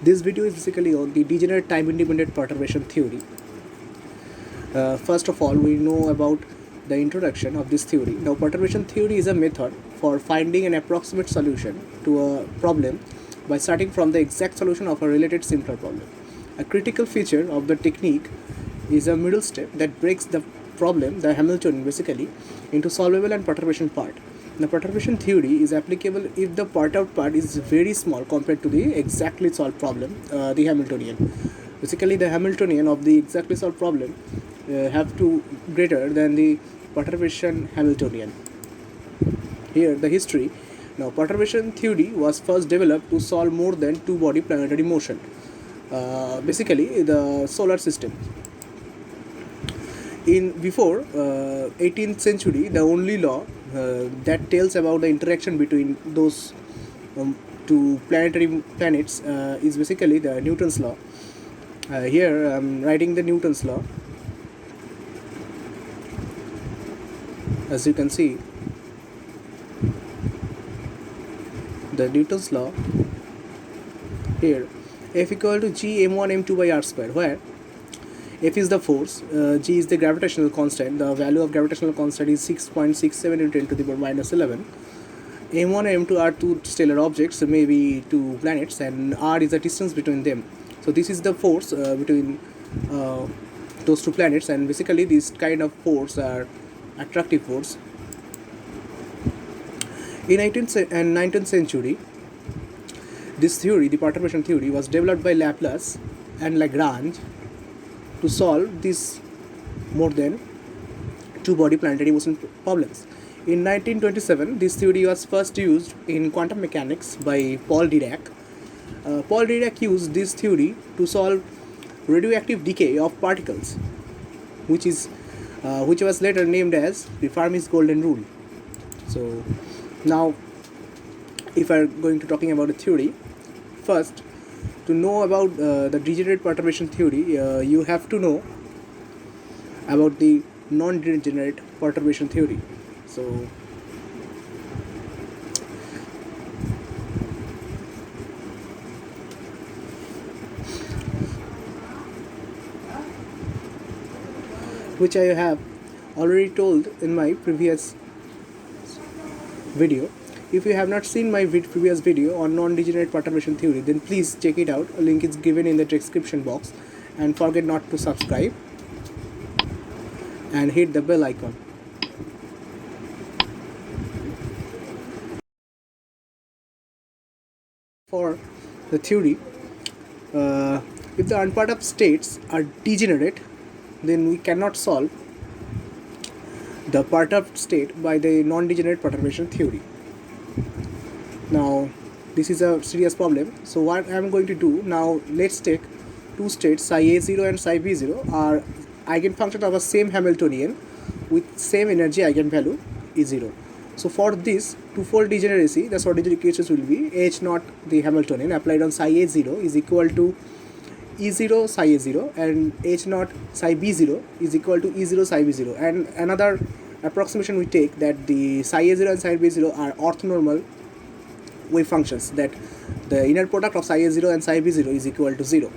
This video is basically on the degenerate time-independent perturbation theory. First of all, we know about the introduction of this theory. Now, perturbation theory is a method for finding an approximate solution to a problem by starting from the exact solution of a related simpler problem. A critical feature of the technique is a middle step that breaks the problem, the Hamiltonian basically, into solvable and perturbation part. The perturbation theory is applicable if the part-out part is very small compared to the exactly solved problem, the Hamiltonian. Basically, the Hamiltonian of the exactly solved problem have to greater than the perturbation Hamiltonian. Here, the history. Now, perturbation theory was first developed to solve more than two-body planetary motion. Basically, the solar system. In before 18th century, the only law that tells about the interaction between those two planetary planets is basically the Newton's law. Here I'm writing the Newton's law. As you can see, the Newton's law here, F equal to G m1 m2 by r square, where F is the force, G is the gravitational constant. The value of gravitational constant is 6.67 into 10 to the power minus 11. M1 and M2 are two stellar objects, maybe two planets, and r is the distance between them. So this is the force between those two planets, and basically these kind of force are attractive force. In 18th and 19th century, this theory, the perturbation theory, was developed by Laplace and Lagrange to solve these more than two-body planetary motion problems. In 1927, this theory was first used in quantum mechanics by Paul Dirac. Paul Dirac used this theory to solve radioactive decay of particles, which was later named as the Fermi's golden rule. So now, if we are going to talking about the theory, first, to know about the degenerate perturbation theory, you have to know about the non-degenerate perturbation theory. So, which I have already told in my previous video. If you have not seen my previous video on non-degenerate perturbation theory, then please check it out. A link is given in the description box, and forget not to subscribe and hit the bell icon. For the theory, if the unperturbed states are degenerate, then we cannot solve the perturbed state by the non-degenerate perturbation theory. Now, this is a serious problem. So what I am going to do now, let's take two states, psi a0 and psi b0 are eigenfunctions of a same Hamiltonian with same energy eigenvalue E0. So for this twofold degeneracy, the sorted equations will be H naught the Hamiltonian applied on psi a0 is equal to E0 psi a0, and H naught psi b0 is equal to E0 psi b0. And another approximation we take that the psi a0 and psi b0 are orthonormal wave functions, that the inner product of psi a0 and psi b0 is equal to 0.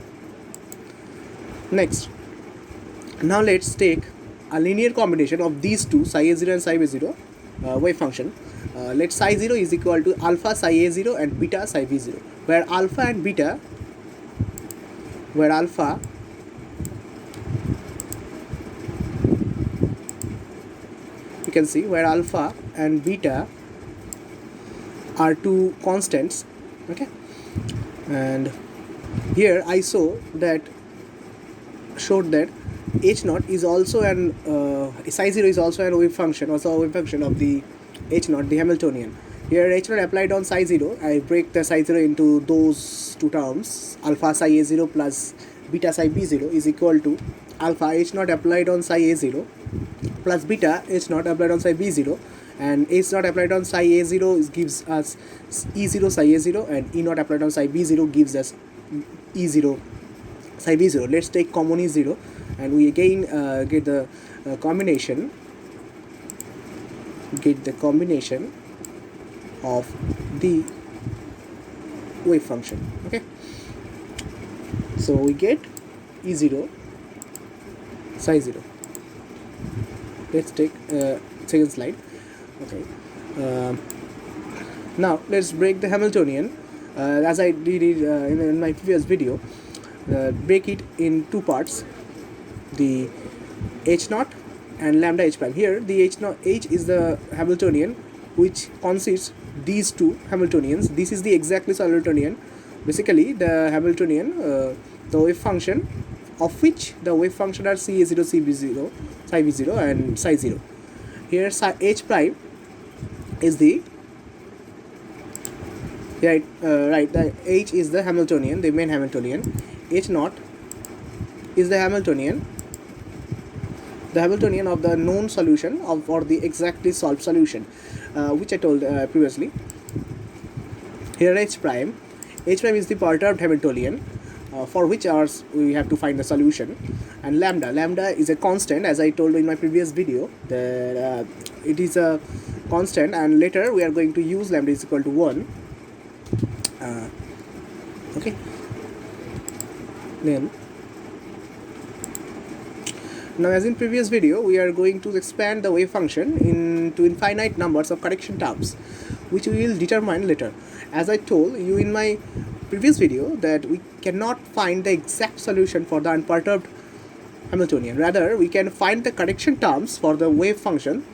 Next, now let's take a linear combination of these two, psi a0 and psi b0 wave function. Let psi 0 is equal to alpha psi a0 and beta psi b0, where alpha and beta, where alpha you can see where alpha and beta are two constants, okay, and here I showed that H naught is also an psi 0 is also a wave function, of the H naught, the Hamiltonian. Here H naught applied on psi 0, I break the psi 0 into those two terms, alpha psi a0 plus beta psi b0 is equal to alpha H naught applied on psi a0 plus beta H naught applied on psi b0, and H naught applied on psi a0 gives us E0 psi a0, and E naught applied on psi b0 gives us E0 psi b0. Let's take common E0, and we again get the combination of the wave function, okay. So we get E0 psi 0. Let's take second slide. Okay. Now let's break the Hamiltonian as I did it in my previous video. Break it in two parts, the h naught and lambda h prime. Here the h is the Hamiltonian which consists these two Hamiltonians. This is the exactly Hamiltonian. Basically the Hamiltonian, the wave function of which the wave function are CA0, CB0, psi v0 and psi 0. Here psi h prime is the right, the h is the Hamiltonian, the main Hamiltonian. H naught is the Hamiltonian of the known solution of or the exactly solved solution, which I told previously. Here h prime is the perturbed Hamiltonian, for which ours we have to find the solution, and lambda is a constant, as I told in my previous video that it is a constant, and later we are going to use lambda is equal to 1. Okay, then now as in previous video we are going to expand the wave function into infinite numbers of correction terms, which we will determine later. As I told you in my previous video that we cannot find the exact solution for the unperturbed Hamiltonian, rather we can find the correction terms for the wave function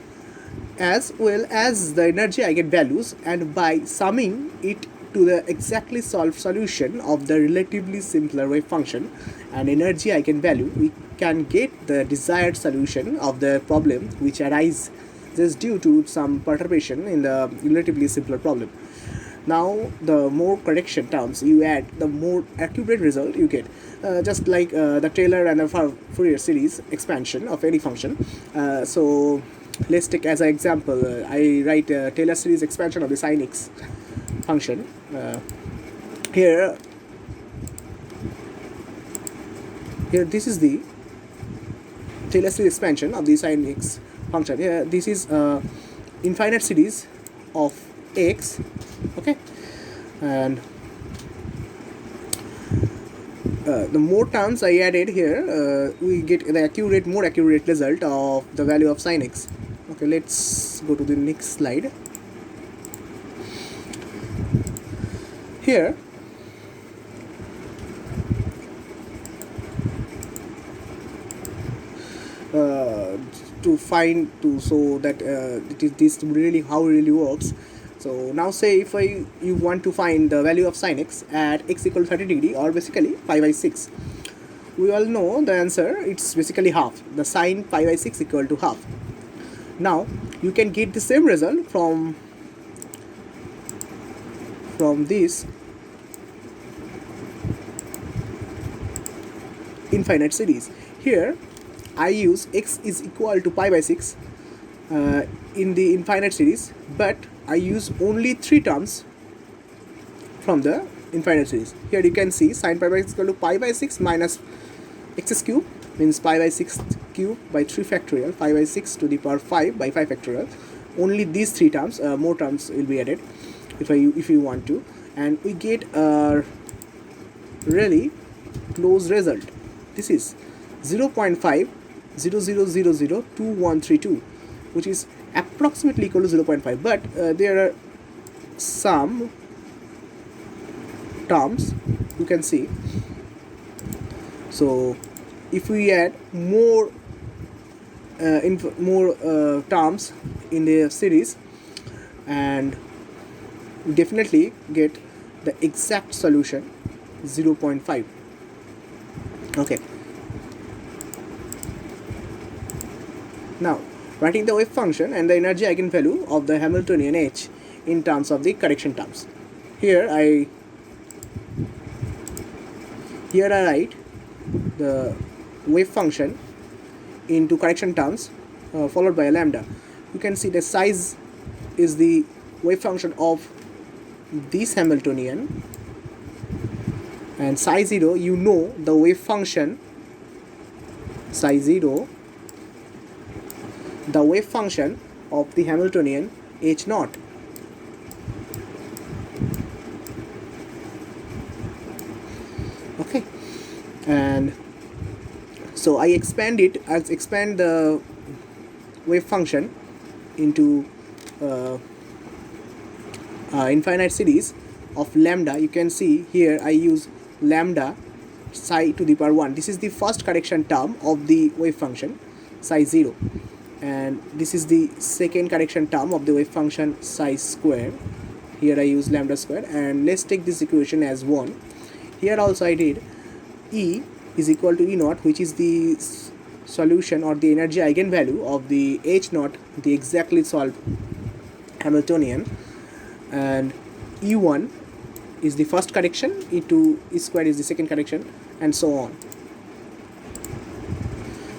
as well as the energy eigenvalues, and by summing it to the exactly solved solution of the relatively simpler wave function and energy eigenvalue, we can get the desired solution of the problem which arises due to some perturbation in the relatively simpler problem. Now the more correction terms you add, the more accurate result you get, just like the Taylor and the Fourier series expansion of any function. So let's take as an example, I write Taylor series expansion of the sin x function. Here this is the Taylor series expansion of the sin x function. Here this is infinite series of x. Okay, and the more terms I added here, we get the more accurate result of the value of sin x. Okay, let's go to the next slide. Here so that it is this really how it really works. So now say if you want to find the value of sin x at x equal to 30 degree, or basically pi by 6, we all know the answer, it's basically half. The sin pi by 6 equal to half. Now you can get the same result from this infinite series. Here I use x is equal to pi by 6 in the infinite series, but I use only 3 terms from the infinite series. Here you can see sin pi by 6 equal to pi by 6 minus x cube, means pi by 6 cube by 3 factorial, pi by 6 to the power 5 by 5 factorial. Only these 3 terms, more terms will be added if you want to, and we get a really close result. This is 0.500002132, which is approximately equal to 0.5, but there are some terms you can see. So if we add more terms in the series, and we definitely get the exact solution 0.5. Okay, now writing the wave function and the energy eigenvalue of the Hamiltonian H in terms of the correction terms. Here I write the wave function into correction terms followed by a lambda. You can see the size is the wave function of this Hamiltonian, and psi 0, you know the wave function psi 0, the wave function of the Hamiltonian H naught. Okay, And so I expand the wave function into uh, infinite series of lambda. You can see here I use lambda psi to the power 1. This is the first correction term of the wave function psi 0, and this is the second correction term of the wave function psi square. Here I use lambda square, and let's take this equation as 1. Here also I did E is equal to E naught, which is the solution or the energy eigenvalue of the H naught, the exactly solved Hamiltonian, and E1 is the first correction, E2 E squared is the second correction, and so on.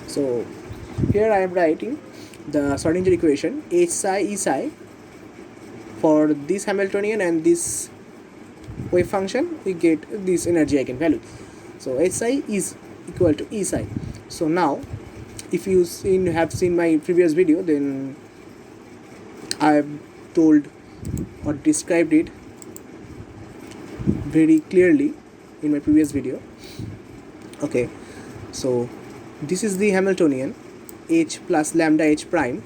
So here I am writing the Schrodinger equation H psi E psi for this Hamiltonian and this wave function. We get this energy eigenvalue. So H psi is equal to E psi. So now, if you have seen my previous video, then I have told or described it very clearly in my previous video. Okay, so this is the Hamiltonian H plus lambda H prime.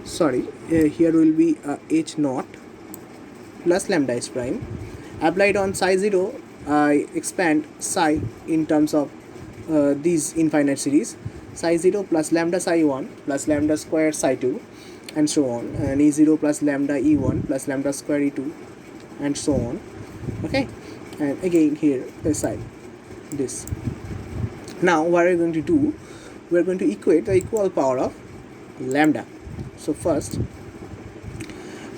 Sorry, here will be H naught plus lambda H prime. Applied on psi 0, I expand psi in terms of these infinite series. Psi 0 plus lambda psi 1 plus lambda square psi 2, and so on, and E0 plus lambda E1 plus lambda square E2, and so on. Okay, and again here this side, this. Now what are we going to do? We are going to equate the equal power of lambda. So first,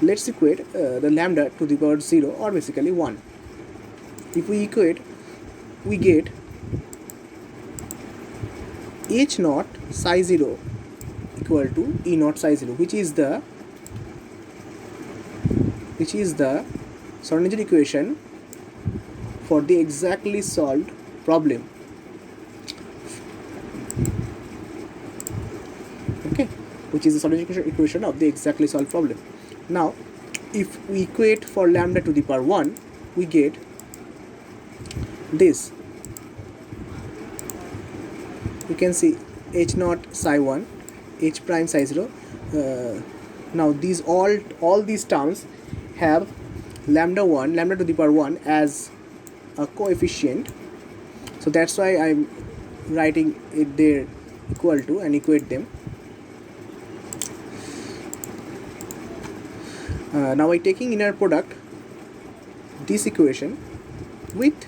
let's equate the lambda to the power 0, or basically 1. If we equate, we get H naught psi 0 equal to E naught psi 0, which is the Schrodinger equation for the exactly solved problem. Okay, which is the Schrodinger equation of the exactly solved problem. Now, if we equate for lambda to the power 1, we get this. You can see H naught psi 1, H prime psi 0. Now these all these terms have lambda to the power 1 as a coefficient. So that's why I'm writing it there equal to, and equate them. Now by taking inner product this equation with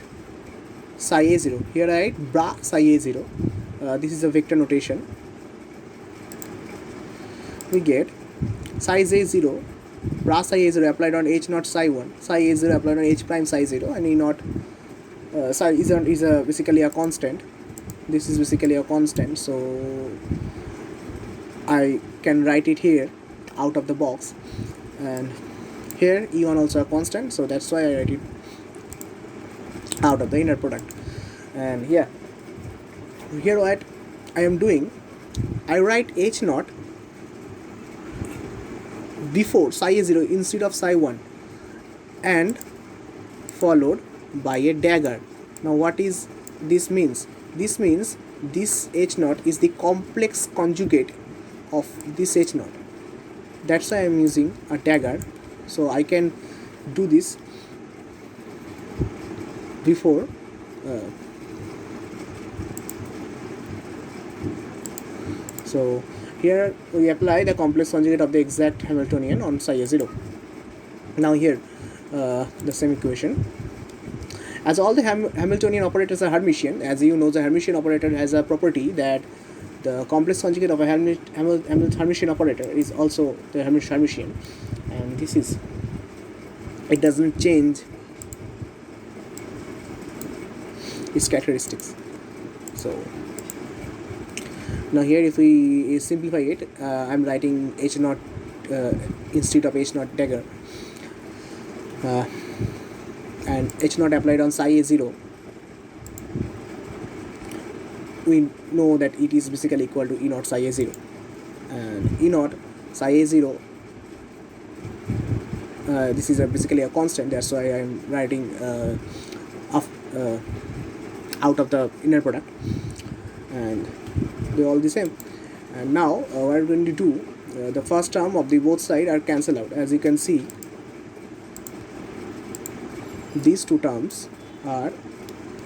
psi a0, here I write bra psi a0. This is a vector notation. We get psi a0 bra psi a0 applied on H naught psi 1, psi a0 applied on H prime psi 0, and E naught psi is basically a constant. This is basically a constant, so I can write it here out of the box. And here E1 also a constant, so that's why I write it out of the inner product. And yeah, here what I am doing, I write H naught before psi a0 instead of psi 1, and followed by a dagger. Now what is this means? This means this H naught is the complex conjugate of this H naught. That's why I am using a dagger, so I can do this before so here we apply the complex conjugate of the exact Hamiltonian on psi a0. Now here the same equation. As all the Hamiltonian operators are Hermitian, as you know, the Hermitian operator has a property that the complex conjugate of a Hermitian operator is also the Hermitian, and this is, it doesn't change its characteristics. So now here if we simplify it, I'm writing H naught instead of H naught dagger, and H naught applied on psi a0, we know that it is basically equal to E naught psi a0, and E naught psi a0 this is basically a constant, that's why I'm writing out of the inner product, and they're all the same. And now what we're going to do, the first term of the both sides are cancelled out. As you can see, these two terms are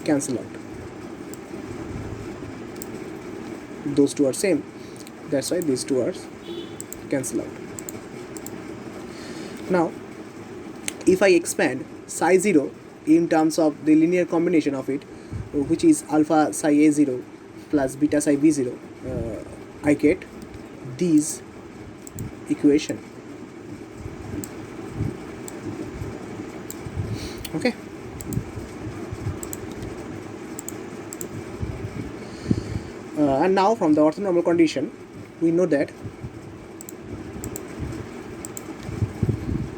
cancelled out, those two are same, that's why these two are cancelled out. Now if I expand psi 0 in terms of the linear combination of it, which is alpha psi a0 plus beta psi b0, I get these equation. Okay, and now from the orthonormal condition we know that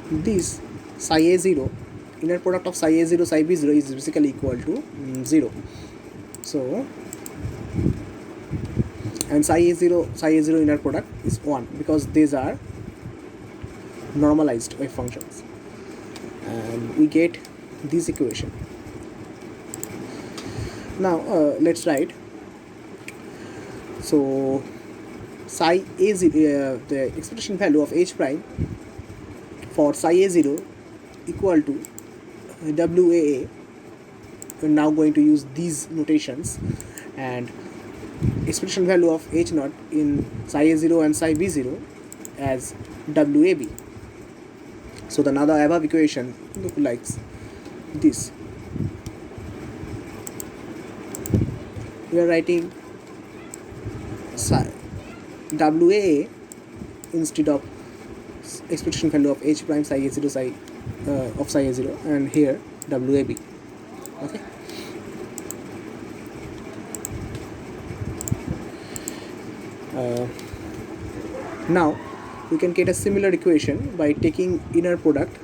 this psi a0, inner product of psi a0 psi b0 is basically equal to 0. So, and psi a0 inner product is 1 because these are normalized wave functions, and we get this equation. Now let's write. So psi a0, the expression value of h prime for psi a0 equal to WAA. We're now going to use these notations, and expression value of h naught in psi a0 and psi b0 as WAB. So the now the above equation look like this. We are writing psi WAA instead of expression value of h prime psi a0 psi of psi a0, and here WAB. Okay. Now we can get a similar equation by taking inner product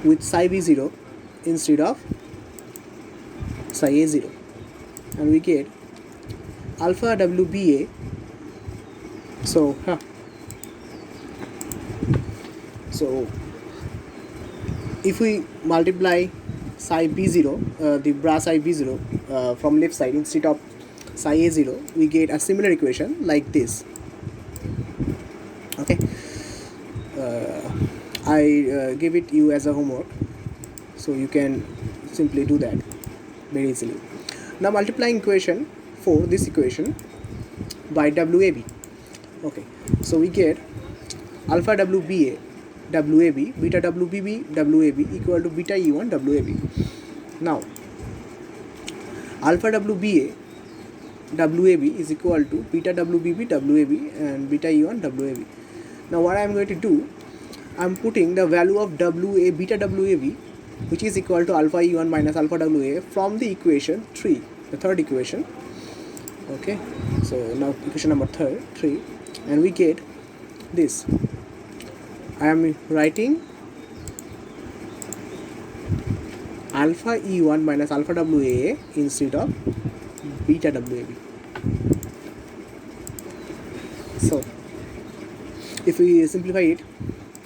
with psi b0 instead of psi a0, and we get alpha WBA. So if we multiply psi b0, the bra psi b0 from left side instead of psi a0, we get a similar equation like this. Okay, I give it you as a homework, so you can simply do that very easily. Now multiplying equation 4, this equation, by WAB. Okay, so we get alpha WBA WAB, beta WBB WAB equal to beta E1 WAB. Now alpha WBA WAB is equal to beta WBB WAB and beta E1 WAB. Now what I am going to do, I am putting the value of WA beta WAB, which is equal to alpha E1 minus alpha WA, from the equation 3, the third equation. Okay, so now equation number 3, and we get this. I am writing alpha E1 minus alpha WA instead of beta WAB. So if we simplify it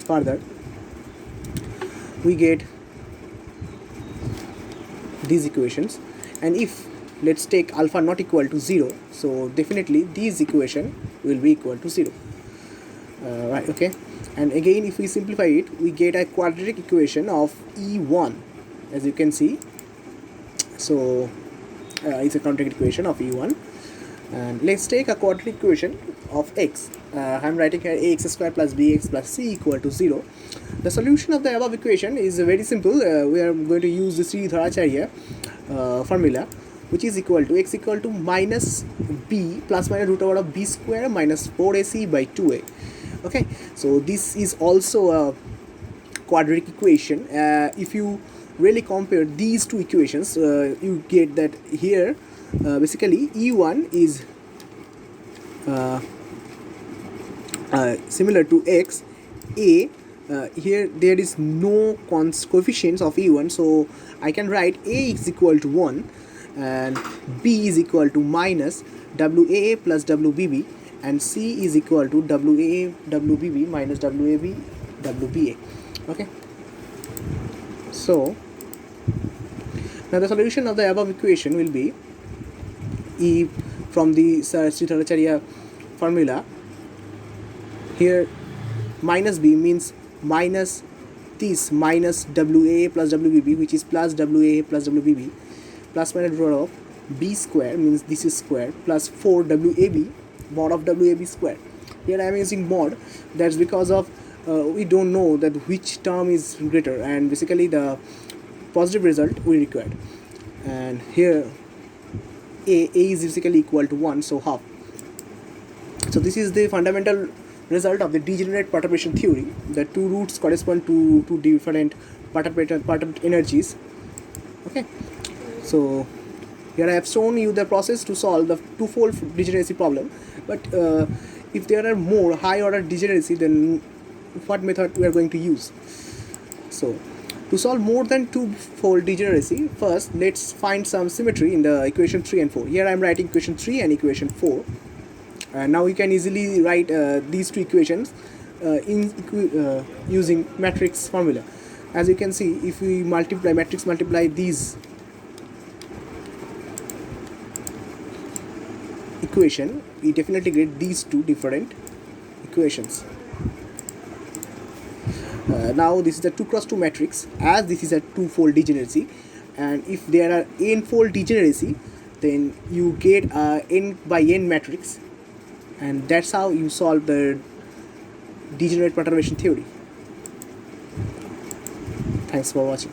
further, we get these equations, and if let's take alpha not equal to 0, so definitely these equation will be equal to 0. Right, okay, and again if we simplify it, we get a quadratic equation of E1, as you can see. So it's a quadratic equation of E1, and let's take a quadratic equation of x. I'm writing here ax square plus bx plus c equal to 0. The solution of the above equation is very simple. We are going to use the Sridharacharya formula, which is equal to x equal to minus b plus minus root over of b square minus 4ac by 2a. Okay, so this is also a quadratic equation. If you really compare these two equations, you get that here basically E1 is similar to x. Here there is no coefficients of E1, so I can write a is equal to 1 and b is equal to minus WAA plus WBB, and C is equal to WA WBB minus WAB WBA. Okay, so now the solution of the above equation will be E from the Sridharacharya formula. Here minus B means minus this minus WA plus WBB, which is plus WA plus WBB, plus minus root of B square means this is square plus 4 WAB mod of WAB square. Here I am using mod, that's because of we don't know that which term is greater, and basically the positive result we required. And here A is basically equal to 1, so half. So this is the fundamental result of the degenerate perturbation theory. The two roots correspond to two different perturbed energies. Okay, so here I have shown you the process to solve the twofold degeneracy problem. But if there are more high order degeneracy, then what method we are going to use? So to solve more than twofold degeneracy, first let's find some symmetry in the equation 3 and 4. Here I am writing equation 3 and equation 4. Now you can easily write these two equations using matrix formula. As you can see, if we multiply these equation, we definitely get these two different equations. Now this is a 2 cross 2 matrix, as this is a twofold degeneracy, and if there are n-fold degeneracy, then you get a n by n matrix, and that's how you solve the degenerate perturbation theory. Thanks for watching.